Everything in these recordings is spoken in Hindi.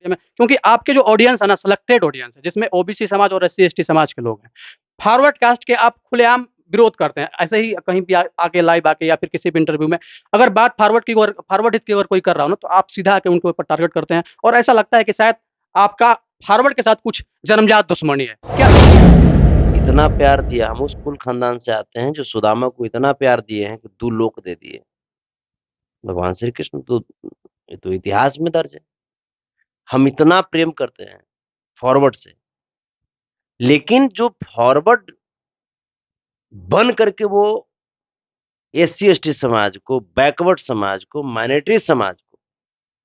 में क्योंकि आपके जो ऑडियंस है ना सिलेक्टेड ऑडियंस है जिसमें ओबीसी समाज और एससी एसटी समाज के लोग हैं। फॉरवर्ड कास्ट के आप खुलेआम विरोध करते हैं। ऐसे ही कहीं भी आके लाइव आके या फिर किसी भी इंटरव्यू में अगर बात फॉरवर्ड हित की अगर कोई कर रहा हो ना तो आप सीधा आके उनके ऊपर टारगेट करते हैं और ऐसा लगता है कि शायद आपका फॉरवर्ड के साथ कुछ जन्मजात दुश्मनी है। क्या इतना प्यार दिया, हम उस कुल खानदान से आते हैं जो सुदामा को इतना प्यार दिए हैं कि 2 लोक दे दिए। भगवान श्री कृष्ण तो ये तो इतिहास में दर्ज है। हम इतना प्रेम करते हैं फॉरवर्ड से, लेकिन जो फॉरवर्ड बन करके वो एससी एसटी समाज को, बैकवर्ड समाज को, माइनॉरिटी समाज को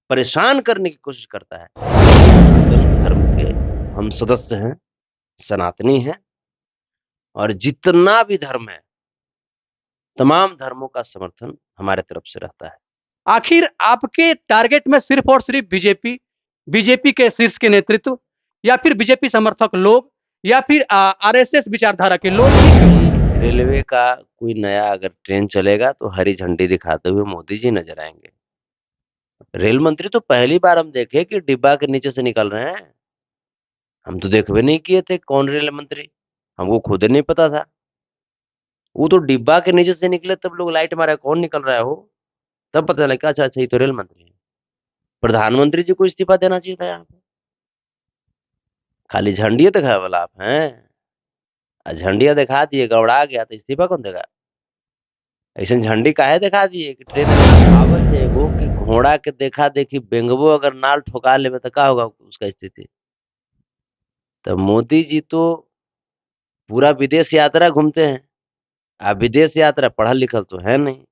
परेशान करने की कोशिश करता है। सनातन धर्म के हम सदस्य हैं, सनातनी हैं और जितना भी धर्म है, तमाम धर्मों का समर्थन हमारे तरफ से रहता है। आखिर आपके टारगेट में सिर्फ और सिर्फ बीजेपी, बीजेपी के शीर्ष के नेतृत्व या फिर बीजेपी समर्थक लोग या फिर आरएसएस विचारधारा के लोग ही क्यों? रेलवे का कोई नया अगर ट्रेन चलेगा तो हरी झंडी दिखाते हुए मोदी जी नजर आएंगे। रेल मंत्री तो पहली बार हम देखे कि डिब्बा के नीचे से निकल रहे हैं। हम तो देखबे नहीं किए थे कौन रेल मंत्री, हमको खुद नहीं पता था। वो तो डिब्बा के नीचे से निकले तब लोग लाइट मारे कौन निकल रहा है हो, तब पता लगा अच्छा अच्छा ये तो रेल मंत्री है। प्रधानमंत्री जी को इस्तीफा देना चाहिए था यहाँ पे। खाली झंडिया दिखाए वाला आप हैं, झंडिया दिखा दिए गड़बड़ा गया तो इस्तीफा कौन देगा? ऐसे झंडी काहे दिखा दिए कि ट्रेन आवत है एगो कि घोड़ा के देखा देखी बेंगबो अगर नाल ठोका लेबे तो का होगा उसका स्थिति। तो मोदी जी तो पूरा विदेश यात्रा घूमते हैं। विदेश यात्रा पढ़ल लिखल तो है नहीं,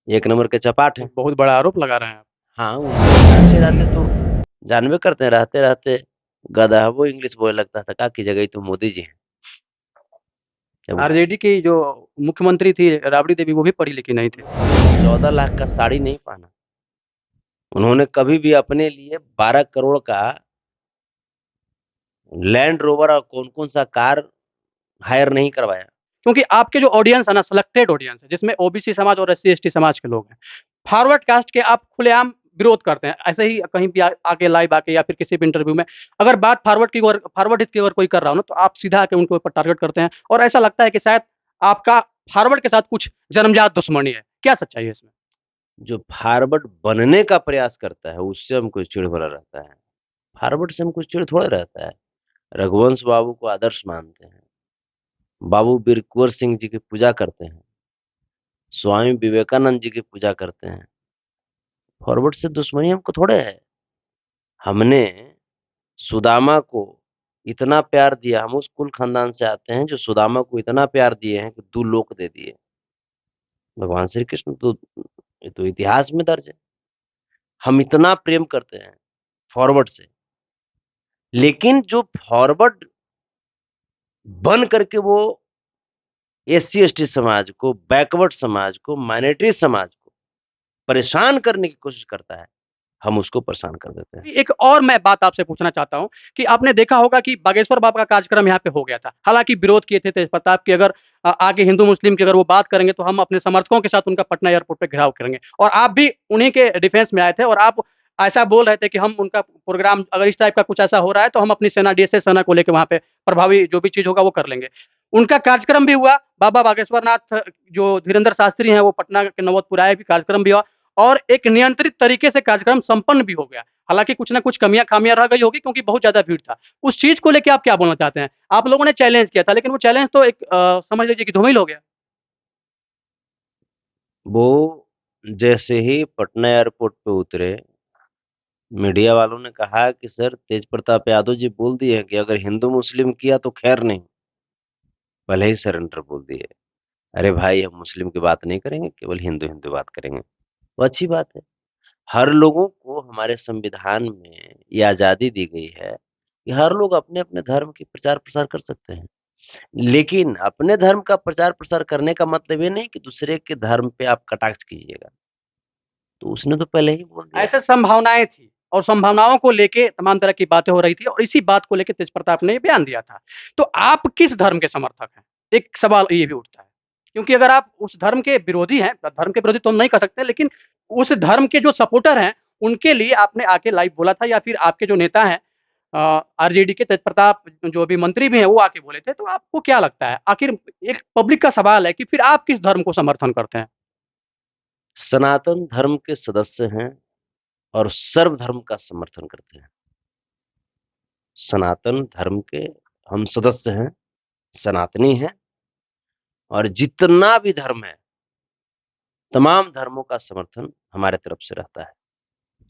एक नंबर के चपाट है। बहुत बड़ा आरोप लगा रहे हैं आप। हाँ, रहते रहते तो जानबे करते हैं, रहते रहते गधा वो इंग्लिश बोलने लगता था, का की जगह तो मोदी जी हैं। जब आरजेडी की जो मुख्यमंत्री थी राबड़ी देवी वो भी पढ़ी लिखी नहीं थी। 14 लाख का साड़ी नहीं पहना, उन्होंने कभी भी अपने लिए 12 करोड़ का लैंड रोवर और कौन-कौन सा कार हायर नहीं करवाया। क्योंकि आपके जो ऑडियंस है ना सिलेक्टेड ऑडियंस है जिसमें ओबीसी समाज और एससी एसटी समाज के लोग हैं। फॉरवर्ड कास्ट के आप खुलेआम विरोध करते हैं। ऐसे ही कहीं भी आके लाइव आके या फिर किसी भी इंटरव्यू में अगर बात फॉरवर्ड हित की अगर कोई कर रहा हो ना तो आप सीधा आके उनके ऊपर टारगेट करते हैं और ऐसा लगता है कि शायद आपका फॉरवर्ड के साथ कुछ जन्मजात दुश्मनी है। क्या सच्चाई है इसमें? जो फॉरवर्ड बनने का प्रयास करता है, उससे हमको चिढ़ भरा रहता है। फॉरवर्ड से हमको चिढ़ थोड़ा रहता है। रघुवंश बाबू को आदर्श मानते हैं, बाबू वीर कुंवर सिंह जी की पूजा करते हैं, स्वामी विवेकानंद जी की पूजा करते हैं। फॉरवर्ड से दुश्मनी हमको थोड़े है। हमने सुदामा को इतना प्यार दिया, हम उस कुल खानदान से आते हैं जो सुदामा को इतना प्यार दिए हैं कि 2 लोक दे दिए। भगवान श्री कृष्ण तो ये तो इतिहास में दर्ज है। हम इतना प्रेम करते हैं फॉरवर्ड से, लेकिन जो फॉरवर्ड बन करके वो एससी एसटी समाज को, बैकवर्ड समाज को, माइनॉरिटी समाज को परेशान करने की कोशिश करता है, हम उसको परेशान कर देते हैं। एक और मैं बात आपसे पूछना चाहता हूँ कि आपने देखा होगा कि बागेश्वर बाबा का कार्यक्रम यहाँ पे हो गया था। हालाँकि विरोध किए थे तेज प्रताप की अगर आगे हिंदू मुस्लिम की अगर वो बात करेंगे तो हम अपने समर्थकों के साथ उनका पटना एयरपोर्ट पे घेराव करेंगे और आप भी उन्हीं के डिफेंस में आए थे और आप ऐसा बोल रहे थे कि हम उनका प्रोग्राम अगर इस टाइप का कुछ ऐसा हो रहा है तो हम अपनी सेना डीएसएस सेना को लेके वहाँ पे प्रभावी जो भी चीज़ होगा वो कर लेंगे। उनका कार्यक्रम भी हुआ, बाबा बागेश्वरनाथ जो धीरेन्द्र शास्त्री हैं वो पटना के नौबतपुर आए भी कार्यक्रम भी हुआ और एक नियंत्रित तरीके से कार्यक्रम संपन्न भी हो गया। हालाँकि कुछ न कुछ कमियाँ-खामियाँ रह गई होगी क्योंकि बहुत ज़्यादा भीड़ था। उस चीज़ को लेके आप क्या बोलना चाहते हैं? आप लोगों ने चैलेंज किया था लेकिन वो चैलेंज तो एक समझ लीजिए कि धूमिल हो गया। वो जैसे ही पटना एयरपोर्ट पे उतरे, मीडिया वालों ने कहा कि सर तेज प्रताप यादव जी बोल दिए हैं कि अगर हिंदू मुस्लिम किया तो खैर नहीं, भले ही सरेंडर बोल दिए। अरे भाई हम मुस्लिम की बात नहीं करेंगे, केवल हिंदू-हिंदू बात करेंगे। वो अच्छी बात है। हर लोगों को हमारे संविधान में ये आज़ादी दी गई है कि हर लोग अपने-अपने धर्म की प्रचार-प्रसार कर सकते हैं। लेकिन अपने धर्म का प्रचार-प्रसार करने का मतलब ये नहीं कि दूसरे के धर्म पे आप कटाक्ष कीजिएगा। तो उसने तो पहले ही बोल दिया ऐसे है। संभावनाएँ थी और संभावनाओं को लेके तमाम तरह की बातें हो रही थी और इसी बात को लेके तेज प्रताप ने बयान दिया था। तो आप किस धर्म के समर्थक हैं? एक सवाल ये भी उठता है। क्योंकि अगर आप उस धर्म के विरोधी हैं, धर्म के विरोधी तो हम नहीं कह सकते लेकिन उस धर्म के जो सपोर्टर हैं, उनके लिए आपने आके लाइव बोला था या फिर आपके जो नेता हैं आरजेडी के तेजप्रताप जो अभी मंत्री भी हैं वो आके बोले थे? तो आपको क्या लगता है? आखिर एक पब्लिक का सवाल है कि फिर आप किस धर्म को समर्थन करते हैं? सनातन धर्म के सदस्य हैं और सर्वधर्म का समर्थन करते हैं। सनातन धर्म के हम सदस्य हैं, सनातनी हैं और जितना भी धर्म है, तमाम धर्मों का समर्थन हमारे तरफ से रहता है।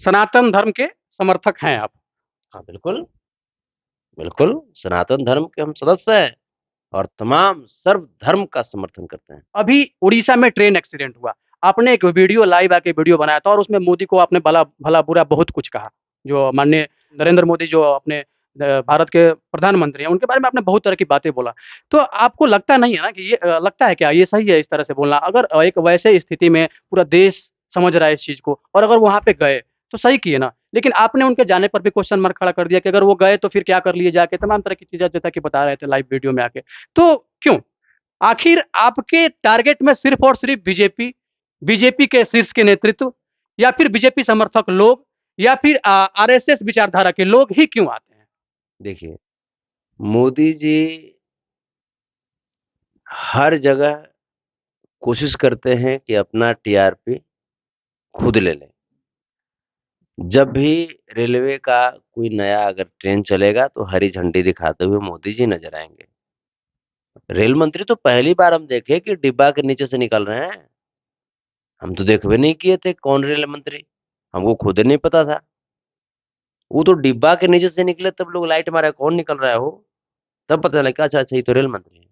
सनातन धर्म के समर्थक हैं आप। हाँ, बिल्कुल, बिल्कुल, सनातन धर्म के हम सदस्य हैं और तमाम सर्व धर्म का समर्थन करते हैं। अभी उड़ीसा में ट्रेन एक्सीडेंट हुआ। आपने एक वीडियो लाइव आके वीडियो बनाया था और उसमें मोदी को आपने भला-बुरा बहुत कुछ कहा। जो माननीय नरेंद्र मोदी जो अपने भारत के प्रधानमंत्री हैं, उनके बारे में आपने बहुत तरह की बातें बोला। तो आपको लगता नहीं है ना कि ये लगता है क्या ये सही है इस तरह से बोलना? अगर एक वैसे स्थिति में पूरा देश समझ रहा है इस चीज़ को और अगर वहाँ पे गए, तो सही किए ना। लेकिन आपने उनके जाने पर भी क्वेश्चन मार्क खड़ा कर दिया कि अगर वो गए तो फिर क्या कर लिए जाके, तमाम तरह की चीज़ें जैसा कि बता रहे थे लाइव वीडियो में आके। तो क्यों? आखिर आपके टारगेट में सिर्फ़ और सिर्फ़ बीजेपी, बीजेपी के शीर्ष के नेतृत्व या फिर बीजेपी समर्थक लोग या फिर आरएसएस विचारधारा के लोग ही क्यों आते हैं? देखिए, मोदी जी हर जगह कोशिश करते हैं कि अपना टीआरपी खुद ले लें। जब भी रेलवे का कोई नया अगर ट्रेन चलेगा तो हरी झंडी दिखाते हुए मोदी जी नज़र आएँगे। रेल मंत्री तो पहली बार हम देखे कि डिब्बा के नीचे से निकल रहे हैं। हम तो देखबे नहीं किए थे कौन रेल मंत्री, हमको खुद नहीं पता था। वो तो डिब्बा के नीचे से निकले तब लोग लाइट मारे कौन निकल रहा है वो? तब पता लगा अच्छा, अच्छा ये तो रेल मंत्री हैं।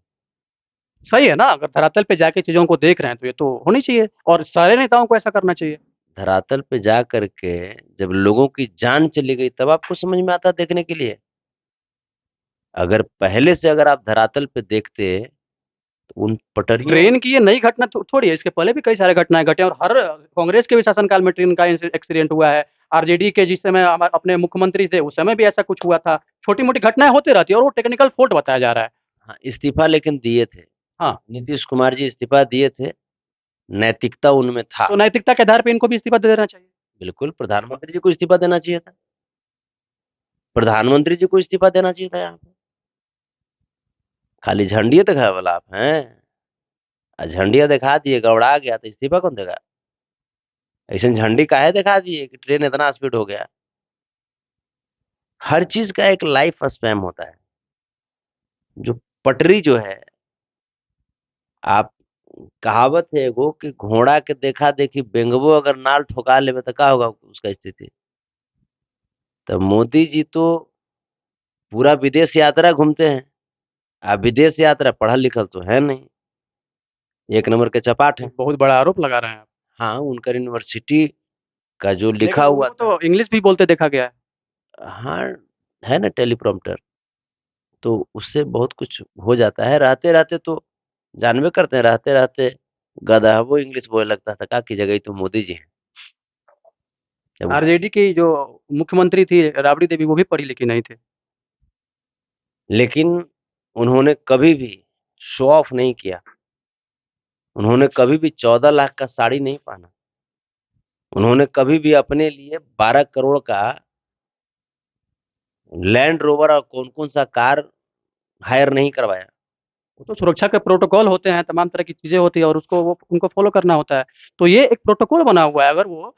सही है ना, अगर धरातल पे जाके चीज़ों को देख रहे हैं तो ये तो होनी चाहिए और सारे नेताओं को ऐसा करना चाहिए। धरातल पे जा कर के जब लोगों की जान चली गई तब आपको समझ में आता देखने के लिए। अगर पहले से अगर आप धरातल पे देखते तो उन पटरियों ट्रेन की ये नई घटना थोड़ी है, इसके पहले भी कई सारे घटनाएँ घटे और हर कांग्रेस के भी शासनकाल में ट्रेन का एक्सीडेंट हुआ है। आरजेडी के जिस समय अपने मुख्यमंत्री थे, उस समय भी ऐसा कुछ हुआ था। छोटी-मोटी घटनाएँ होती रहती है और वो टेक्निकल फ़ॉल्ट बताया जा रहा है। हाँ, इस्तीफ़ा लेकिन दिए थे। हाँ, नीतीश कुमार जी इस्तीफ़ा दिए थे, नैतिकता उनमें था। तो नैतिकता के आधार पे इनको भी इस्तीफ़ा दे देना चाहिए। बिल्कुल, प्रधानमंत्री जी को इस्तीफ़ा देना चाहिए था। प्रधानमंत्री जी को इस्तीफ़ा देना चाहिए था यहाँ पे। खाली झंडिया दिखावे वाला आप हैं? झंडिया दिखा दिए, गड़बड़ा गया तो इस्तीफ़ा कौन देगा? ऐसन झंडी काहे दिखा दिए कि ट्रेन इतना स्पीड हो गया? हर चीज़ का एक लाइफ स्पैन होता है। जो पटरी जो है, आप कहावत है एगो कि घोड़ा के देखा-देखी बेंगबो अगर नाल ठोका लेबे तो का होगा उसका स्थिति? तो मोदी जी तो पूरा विदेश यात्रा घूमते हैं। विदेश यात्रा पढ़ल-लिखल तो है नहीं, एक नंबर के चपाट ये हैं। बहुत बड़ा आरोप लगा रहे हैं आप। हाँ, उनका यूनिवर्सिटी का जो लिखा लेकिन हुआ वो था तो इंग्लिश भी बोलते देखा गया है। हाँ, है ना टेलीप्रॉम्प्टर, तो उससे बहुत कुछ हो जाता है। रहते-रहते तो जानबे करते हैं, रहते-रहते गधइयो इंग्लिश बोले लगता था, का कीजिएगा ये तो मोदी जी हैं। जब आरजेडी की जो मुख्यमंत्री थी राबड़ी देवी, वो भी पढ़ी-लिखी नहीं थी। लेकिन उन्होंने कभी भी शो ऑफ नहीं किया। उन्होंने कभी भी 14 लाख का साड़ी नहीं पहना। उन्होंने कभी भी अपने लिए 12 करोड़ का लैंड रोवर और कौन-कौन सा कार हायर नहीं करवाया। वो तो सुरक्षा के प्रोटोकॉल होते हैं, तमाम तरह की चीज़ें होती हैं और उसको वो उनको फ़ॉलो करना होता है। तो ये एक प्रोटोकॉल बना हुआ है, अगर वो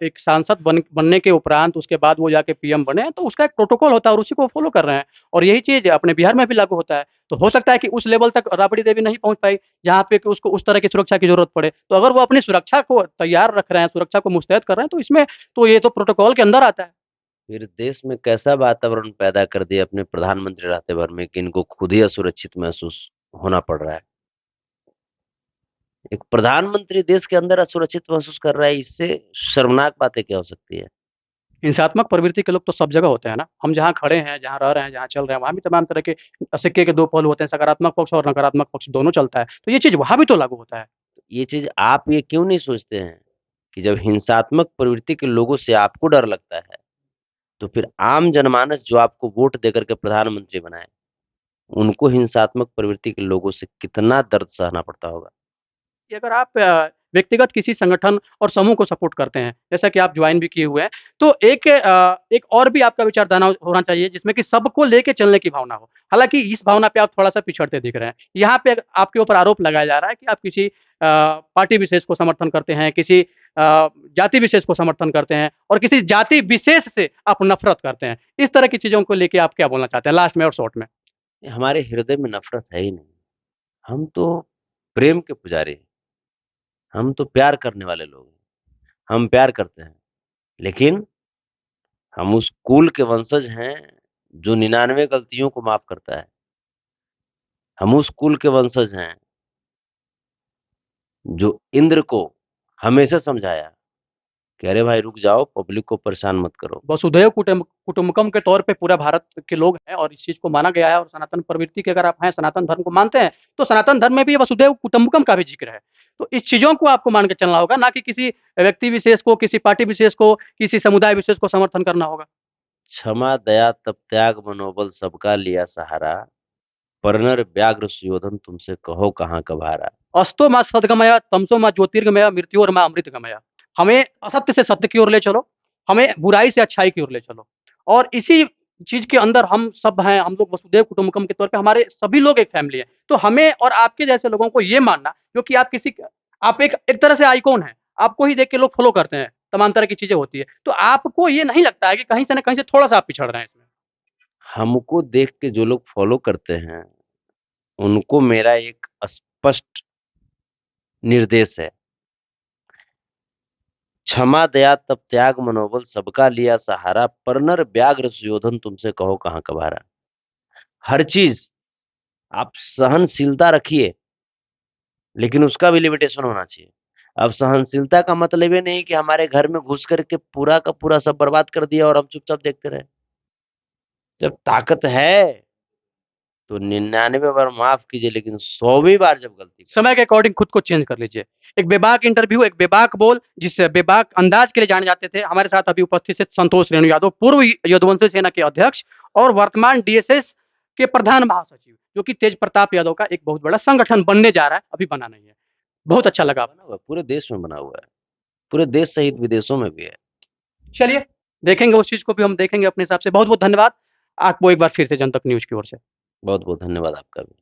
एक सांसद बनने के उपरांत उसके बाद वो जाके पीएम बने, तो उसका एक प्रोटोकॉल होता है और उसी को फ़ॉलो कर रहे हैं और यही चीज़ अपने बिहार में भी लागू होता है। तो हो सकता है कि उस लेवल तक राबड़ी देवी नहीं पहुँच पाई, जहाँ पे कि उसको उस तरह की सुरक्षा की ज़रूरत पड़े। तो अगर वो अपनी सुरक्षा को तैयार रख रहे हैं, सुरक्षा को मुस्तैद कर रहे हैं, तो इसमें तो ये तो प्रोटोकॉल के अंदर आता है। फिर देश में कैसा वातावरण पैदा कर दिया अपने प्रधानमंत्री रहते भर में कि इनको खुद ही असुरक्षित महसूस होना पड़ रहा है। एक प्रधानमंत्री देश के अंदर असुरक्षित महसूस कर रहा है, इससे शर्मनाक बातें क्या हो सकती है? हिंसात्मक प्रवृत्ति के लोग तो सब जगह होते हैं ना। हम जहाँ खड़े हैं, जहाँ रह रहे हैं, जहाँ चल रहे हैं, वहाँ भी तमाम तरह के सिक्के के 2 पहलू होते हैं, सकारात्मक पक्ष और नकारात्मक पक्ष दोनों चलता है। तो ये चीज़ वहाँ भी तो लागू होता है। ये चीज़ आप ये क्यों नहीं सोचते हैं कि जब हिंसात्मक प्रवृत्ति के लोगों से आपको डर लगता है, तो फिर आम जनमानस जो आपको वोट देकर के प्रधानमंत्री बनाए, उनको हिंसात्मक प्रवृत्ति के लोगों से कितना दर्द सहना पड़ता होगा? कि अगर आप व्यक्तिगत किसी संगठन और समूह को सपोर्ट करते हैं, जैसा कि आप ज्वाइन भी किए हुए हैं, तो एक और भी आपका विचारधारा होना चाहिए जिसमें कि सबको लेके चलने की भावना हो। हालाँकि इस भावना पे आप थोड़ा-सा पिछड़ते दिख रहे हैं। यहाँ पे आपके ऊपर आरोप लगाया जा रहा है कि आप किसी पार्टी विशेष को समर्थन करते हैं, किसी जाति विशेष को समर्थन करते हैं और किसी जाति विशेष से आप नफ़रत करते हैं। इस तरह की चीज़ों को लेके आप क्या बोलना चाहते हैं लास्ट में और शॉर्ट में? हमारे हृदय में नफ़रत है ही नहीं। हम तो प्रेम के पुजारी हैं, हम तो प्यार करने वाले लोग हैं। हम प्यार करते हैं, लेकिन हम उस कुल के वंशज हैं जो 99 गलतियों को माफ़ करता है। हम उस कुल के वंशज हैं जो इंद्र को हमेशा समझाया कि अरे भाई रुक जाओ, पब्लिक को परेशान मत करो। वसुधैव कुटुम्बकम के तौर पे पूरा भारत के लोग हैं और इस चीज़ को माना गया है और सनातन प्रवृत्ति के अगर आप हैं, सनातन धर्म को मानते हैं, तो सनातन धर्म में भी वसुधैव कुटुम्बकम का भी ज़िक्र है। तो इस चीज़ों को आपको मान के चलना होगा, ना कि किसी व्यक्ति विशेष को, किसी पार्टी विशेष को, किसी समुदाय विशेष को समर्थन करना होगा। क्षमा, दया, तप त्याग, मनोबल सबका लिया सहारा, पर नर व्याघ्र सुयोधन तुमसे कहो कहाँ कभारा। अस्तो मा सद्गमय, तमसो मा ज्योतिर्गमय, मृत्योर्मा अमृतगमय। हमें असत्य से सत्य की ओर ले चलो, हमें बुराई से अच्छाई की ओर ले चलो और इसी चीज़ के अंदर हम सब हैं, हम लोग वसुधैव कुटुंबकम के तौर पे हमारे सभी लोग एक फैमिली है। तो हमें और आपके जैसे लोगों को ये मानना जो कि आप एक एक तरह से आइकॉन हैं, आपको ही देख के लोग फ़ॉलो करते हैं, तमाम तरह की चीज़ें होती है। तो आपको ये नहीं लगता है कि कहीं से न कहीं से थोड़ा-सा आप पिछड़ रहे हैं इसमें? हमको देख के जो लोग फॉलो करते हैं, उनको मेरा एक स्पष्ट निर्देश है। क्षमा, दया, तप त्याग, मनोबल सबका लिया सहारा, पर नर व्याघ्र सुयोधन तुमसे कहो कहाँ कभारा। हर चीज़ आप सहनशीलता रखिए, लेकिन उसका भी लिमिटेशन होना चाहिए। अब सहनशीलता का मतलब ये नहीं कि हमारे घर में घुस करके पूरा का पूरा सब बर्बाद कर दिया और हम चुपचाप देखते रहे। जब ताकत है, तो 99 बार माफ़ कीजिए, लेकिन 100वीं बार जब गलती करें। समय के अकॉर्डिंग खुद को चेंज कर लीजिए। एक बेबाक इंटरव्यू, एक बेबाक बोल, जिस बेबाक अंदाज के लिए जाने जाते थे। हमारे साथ अभी उपस्थित है संतोष रेणु यादव, पूर्व यदुवंशी सेना के अध्यक्ष और वर्तमान डीएसएस के प्रधान महासचिव, जो कि तेज प्रताप यादव का एक बहुत बड़ा संगठन बनने जा रहा है, अभी बना नहीं है। बहुत अच्छा लगा। बना हुआ है, पूरे देश में बना हुआ है। पूरे देश सहित विदेशों में भी है। चलिए, देखेंगे उस चीज़ को भी हम देखेंगे अपने हिसाब से। बहुत-बहुत धन्यवाद आपको एक बार फिर से जनतक न्यूज़ की ओर से। बहुत-बहुत धन्यवाद आपका भी।